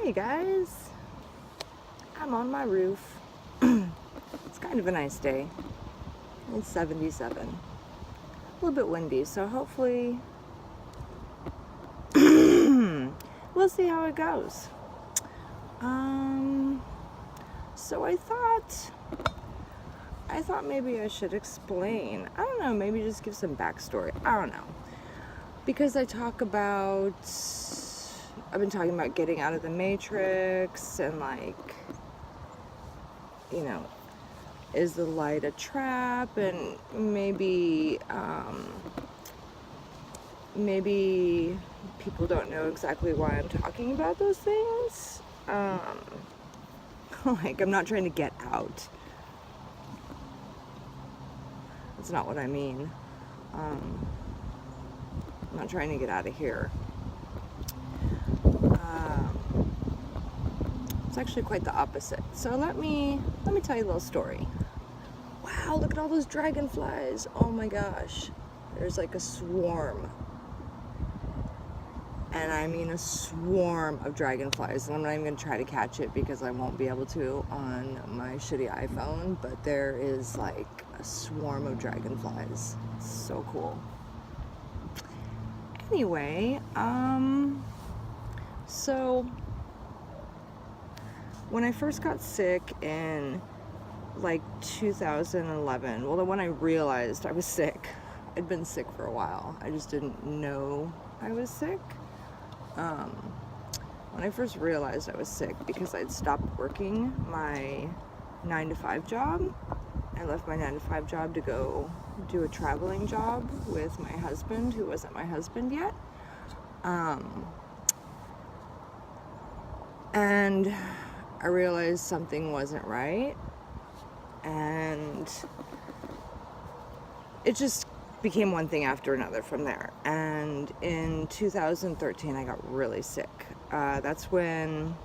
Hey guys, I'm on my roof. It's kind of a nice day. It's 77. A little bit windy, so hopefully we'll see how it goes. So I thought maybe I should explain. I don't know, maybe just give some backstory. I don't know. Because I've been talking about getting out of the Matrix and is the light a trap, and maybe people don't know exactly why I'm talking about those things. I'm not trying to get out. That's not what I mean. I'm not trying to get out of here. It's actually quite the opposite. So let me tell you a little story. Wow, look at all those dragonflies. Oh my gosh. There's like a swarm. And I mean a swarm of dragonflies. And I'm not even going to try to catch it because I won't be able to on my shitty iPhone. But there is like a swarm of dragonflies. It's so cool. Anyway, so when I first got sick in like 2011, well, when I realized I was sick, I'd been sick for a while. I just didn't know I was sick. When I first realized I was sick, because I'd stopped working my 9-to-5 job, I left my 9-to-5 job to go do a traveling job with my husband, who wasn't my husband yet. And I realized something wasn't right, and it just became one thing after another from there. And in 2013, I got really sick. That's when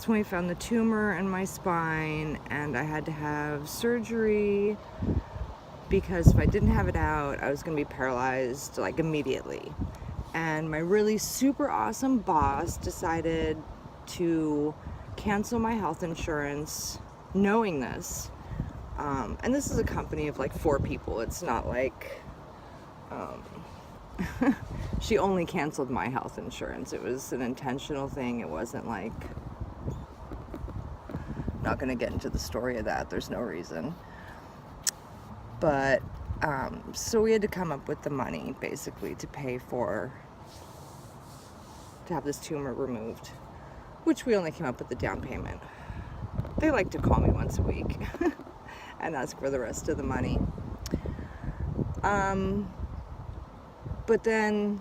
we found the tumor in my spine, and I had to have surgery because if I didn't have it out, I was going to be paralyzed like immediately. And my really super awesome boss decided to cancel my health insurance, knowing this. And this is a company of like 4 people. It's not like she only canceled my health insurance. It was an intentional thing. It wasn't like, not going to get into the story of that. There's no reason. But so we had to come up with the money basically to pay to have this tumor removed, which we only came up with the down payment. They like to call me once a week and ask for the rest of the money. But then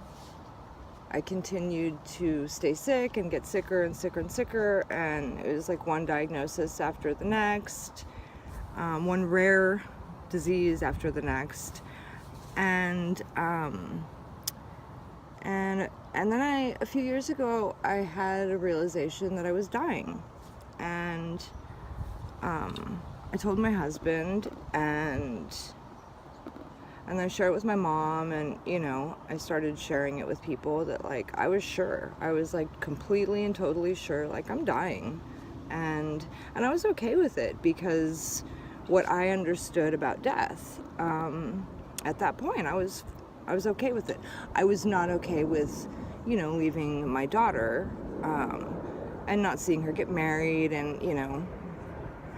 I continued to stay sick and get sicker and sicker and sicker, and it was like one diagnosis after the next, one rare disease after the next, and then a few years ago, I had a realization that I was dying, and I told my husband, and I shared it with my mom, and I started sharing it with people that like I was sure, I was like completely and totally sure, like I'm dying, and I was okay with it because what I understood about death, at that point, I was okay with it. I was not okay with, leaving my daughter, and not seeing her get married and,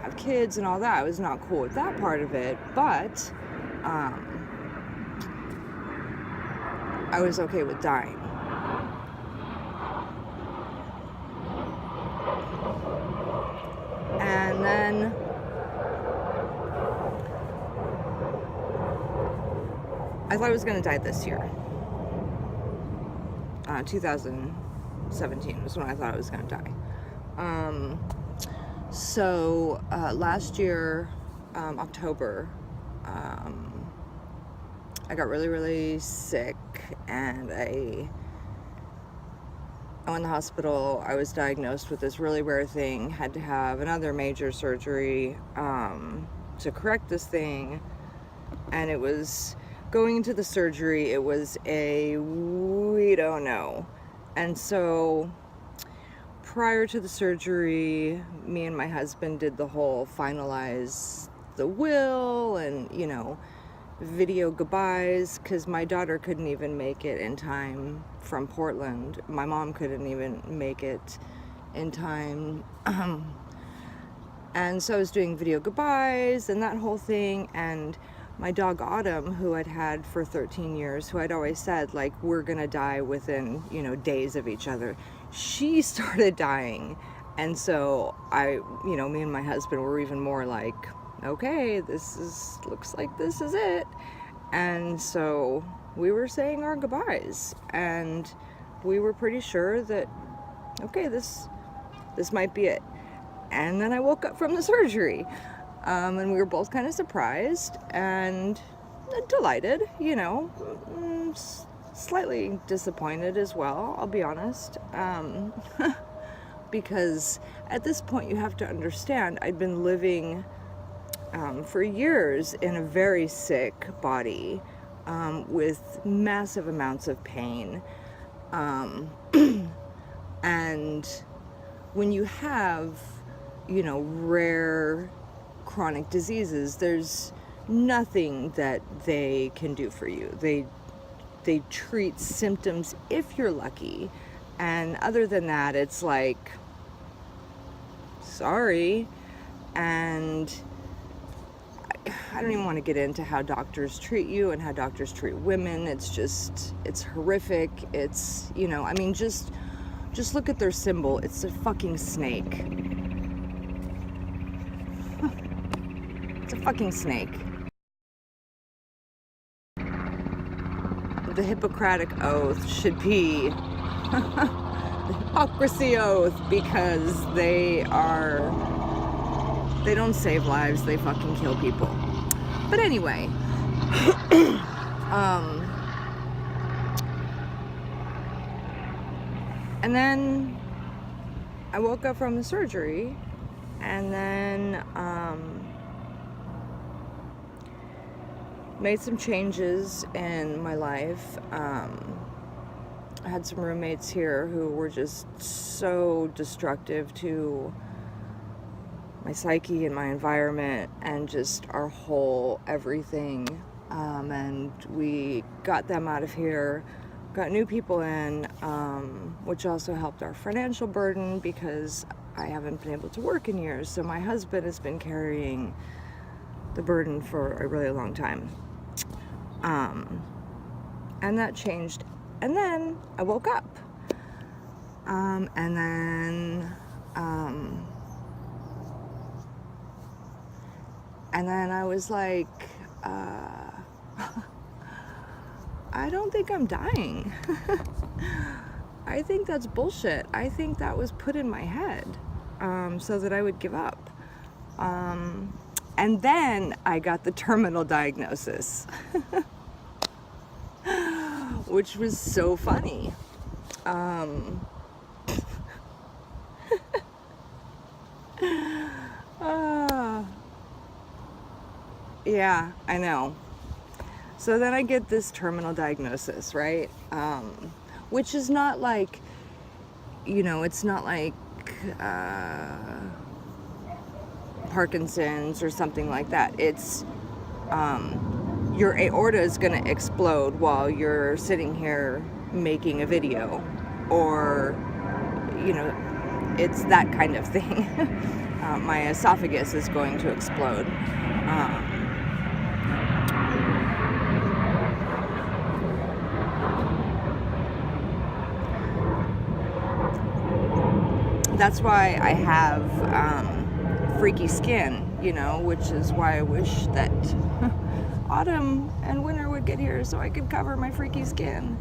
have kids and all that. I was not cool with that part of it, but, I was okay with dying. And then I thought I was going to die this year. 2017 was when I thought I was going to die. So last year, October, I got really, really sick, and I went in the hospital. I was diagnosed with this really rare thing, had to have another major surgery to correct this thing, and it was going into the surgery, it was we don't know. And so prior to the surgery, me and my husband did the whole finalize the will and, you know, video goodbyes, because my daughter couldn't even make it in time from Portland. My mom couldn't even make it in time. And so I was doing video goodbyes and that whole thing. And my dog Autumn, who I'd had for 13 years, who I'd always said, like, we're gonna die within, you know, days of each other, she started dying. And so me and my husband were even more like, okay, looks like this is it. And so we were saying our goodbyes, and we were pretty sure that, okay, this might be it. And then I woke up from the surgery, and we were both kind of surprised and delighted, you know, slightly disappointed as well, I'll be honest. Because at this point you have to understand, I'd been living for years in a very sick body, with massive amounts of pain. And when you have, you know, rare chronic diseases, there's nothing that they can do for you. They treat symptoms if you're lucky. And other than that, it's like, sorry. And I don't even want to get into how doctors treat you and how doctors treat women. It's horrific. It's, you know, I mean, just look at their symbol. It's a fucking snake. It's a fucking snake. The Hippocratic Oath should be the Hypocrisy Oath, because they don't save lives, they fucking kill people. But anyway, and then I woke up from the surgery, and then made some changes in my life. I had some roommates here who were just so destructive to my psyche and my environment and just our whole everything. And we got them out of here, got new people in, which also helped our financial burden because I haven't been able to work in years. So my husband has been carrying the burden for a really long time. And that changed. And then I woke up. And then I was like, I don't think I'm dying. I think that's bullshit. I think that was put in my head, so that I would give up. And then I got the terminal diagnosis, which was so funny. Yeah, I know. So then I get this terminal diagnosis, right? Which is not like, you know, it's not like Parkinson's or something like that. It's your aorta is going to explode while you're sitting here making a video, or, you know, it's that kind of thing. My esophagus is going to explode. That's why I have freaky skin, you know, which is why I wish that autumn and winter would get here so I could cover my freaky skin,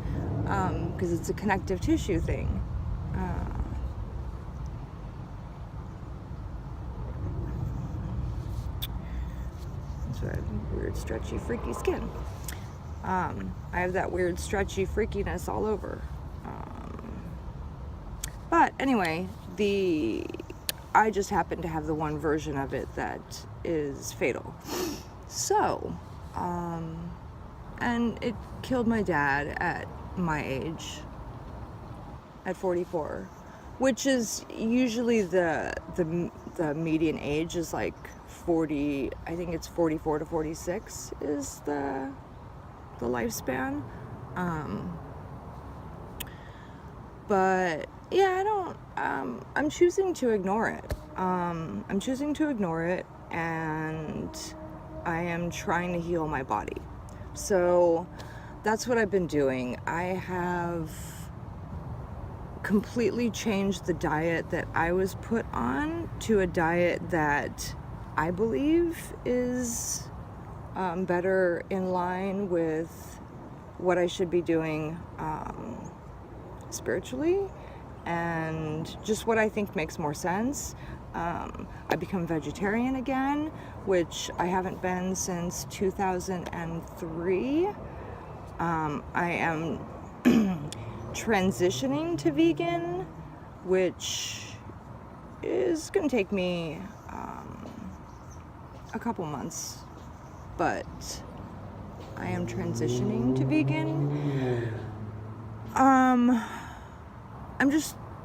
because it's a connective tissue thing. That's right, weird, stretchy, freaky skin. I have that weird, stretchy freakiness all over. But anyway, I just happen to have the one version of it that is fatal. So, and it killed my dad at my age, at 44. which is usually the median age is like 40. I think it's 44 to 46 is the lifespan. But yeah, I don't. I'm choosing to ignore it. I'm choosing to ignore it, and I am trying to heal my body. So that's what I've been doing. I have completely changed the diet that I was put on to a diet that I believe is better in line with what I should be doing spiritually, and just what I think makes more sense. I become vegetarian again, which I haven't been since 2003. I am transitioning to vegan, which is going to take me a couple months, but I am transitioning to vegan.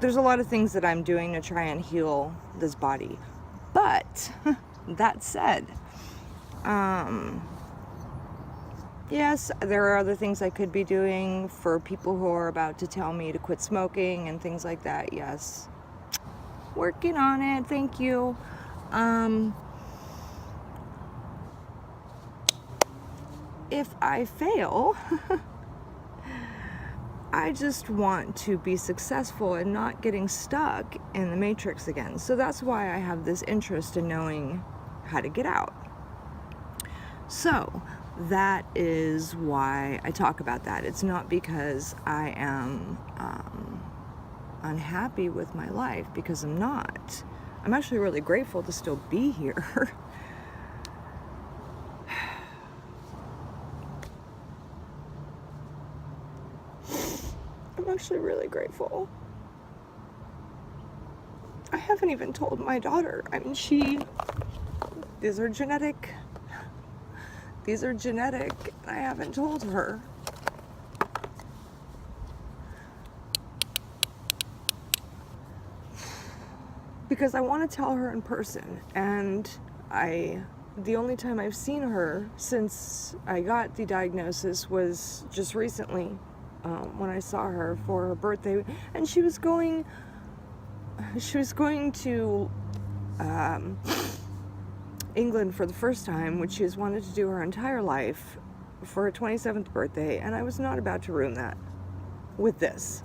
There's a lot of things that I'm doing to try and heal this body. But that said, yes, there are other things I could be doing for people who are about to tell me to quit smoking and things like that. Yes. Working on it. Thank you. If I fail, I just want to be successful and not getting stuck in the matrix again. So that's why I have this interest in knowing how to get out. So that is why I talk about that. It's not because I am unhappy with my life, because I'm not. I'm actually really grateful to still be here. I'm actually really grateful. I haven't even told my daughter. I mean, these are genetic. I haven't told her. Because I want to tell her in person. And the only time I've seen her since I got the diagnosis was just recently. When I saw her for her birthday, and she was going to England for the first time, which she has wanted to do her entire life, for her 27th birthday, and I was not about to ruin that with this.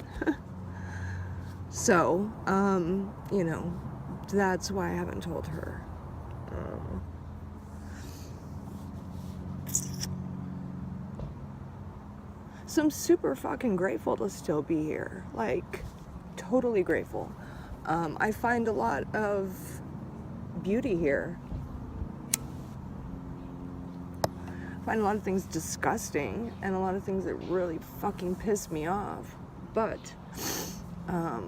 So, that's why I haven't told her. So I'm super fucking grateful to still be here. Like, totally grateful. I find a lot of beauty here. I find a lot of things disgusting and a lot of things that really fucking piss me off. But I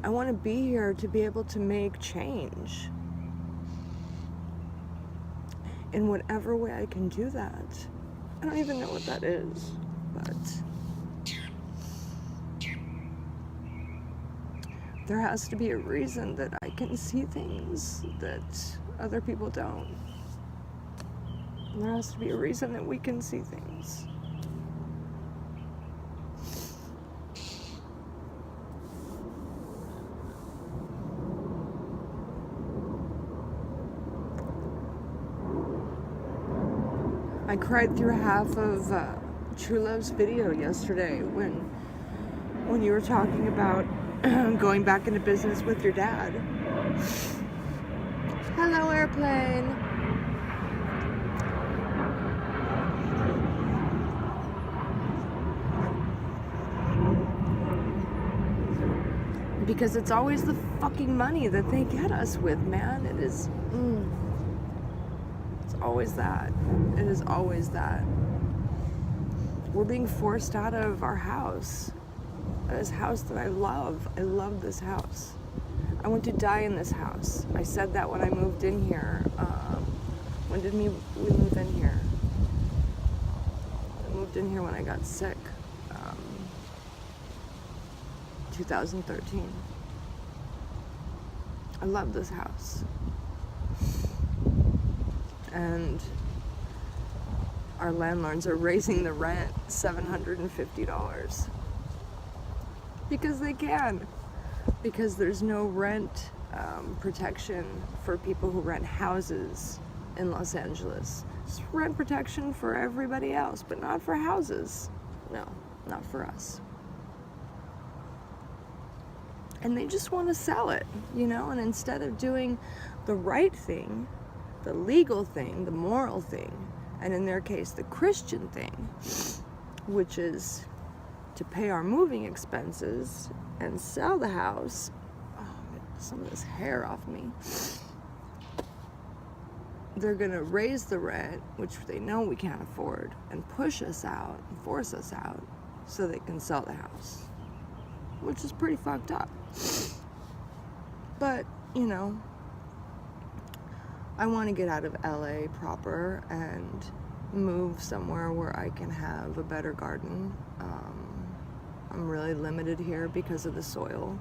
want to be here to be able to make change. In whatever way I can do that. I don't even know what that is, but there has to be a reason that I can see things that other people don't. And there has to be a reason that we can see things. I cried through half of True Love's video yesterday when you were talking about going back into business with your dad. Hello, airplane. Because it's always the fucking money that they get us with, man. It is... always that. It is always that. We're being forced out of our house. This house that I love. I love this house. I want to die in this house. I said that when I moved in here. When did we move in here? I moved in here when I got sick. 2013. I love this house. And our landlords are raising the rent $750 because they can. Because there's no rent protection for people who rent houses in Los Angeles. It's rent protection for everybody else, but not for houses. No, not for us. And they just want to sell it, you know, and instead of doing the right thing, the legal thing, the moral thing, and in their case, the Christian thing, which is to pay our moving expenses and sell the house. Oh, get some of this hair off me. They're gonna raise the rent, which they know we can't afford, and push us out, and force us out, so they can sell the house, which is pretty fucked up. But, you know, I want to get out of LA proper and move somewhere where I can have a better garden. I'm really limited here because of the soil.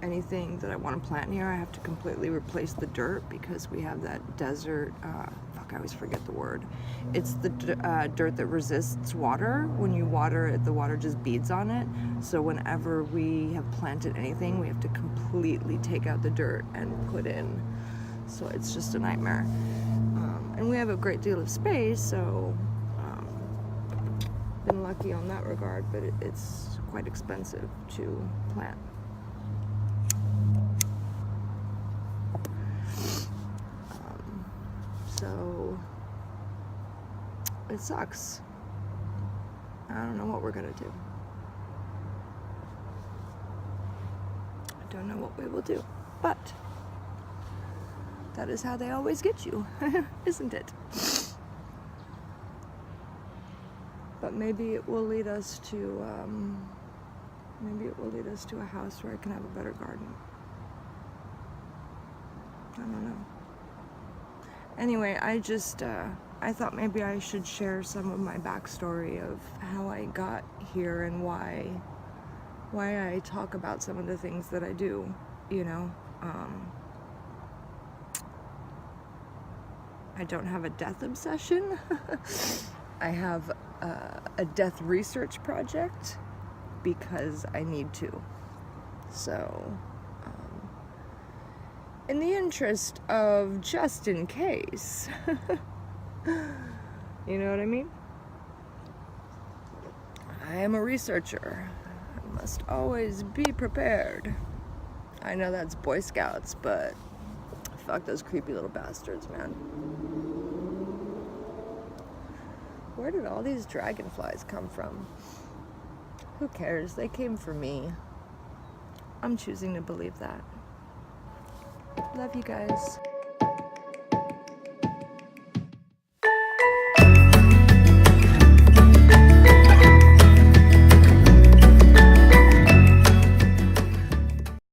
Anything that I want to plant here, I have to completely replace the dirt because we have that desert, I always forget the word. It's the dirt that resists water. When you water it, the water just beads on it. So whenever we have planted anything, we have to completely take out the dirt and put in. So it's just a nightmare. And we have a great deal of space, so been lucky on that regard, but it's quite expensive to plant. So it sucks. I don't know what we're gonna do. I don't know what we will do, but that is how they always get you, isn't it? But maybe it will lead us to a house where I can have a better garden. I don't know. Anyway, I thought maybe I should share some of my backstory of how I got here and why I talk about some of the things that I do, you know. I don't have a death obsession. I have a death research project because I need to. So, in the interest of just in case, you know what I mean? I am a researcher. I must always be prepared. I know that's Boy Scouts, but fuck those creepy little bastards, man. Where did all these dragonflies come from? Who cares? They came for me. I'm choosing to believe that. Love you guys.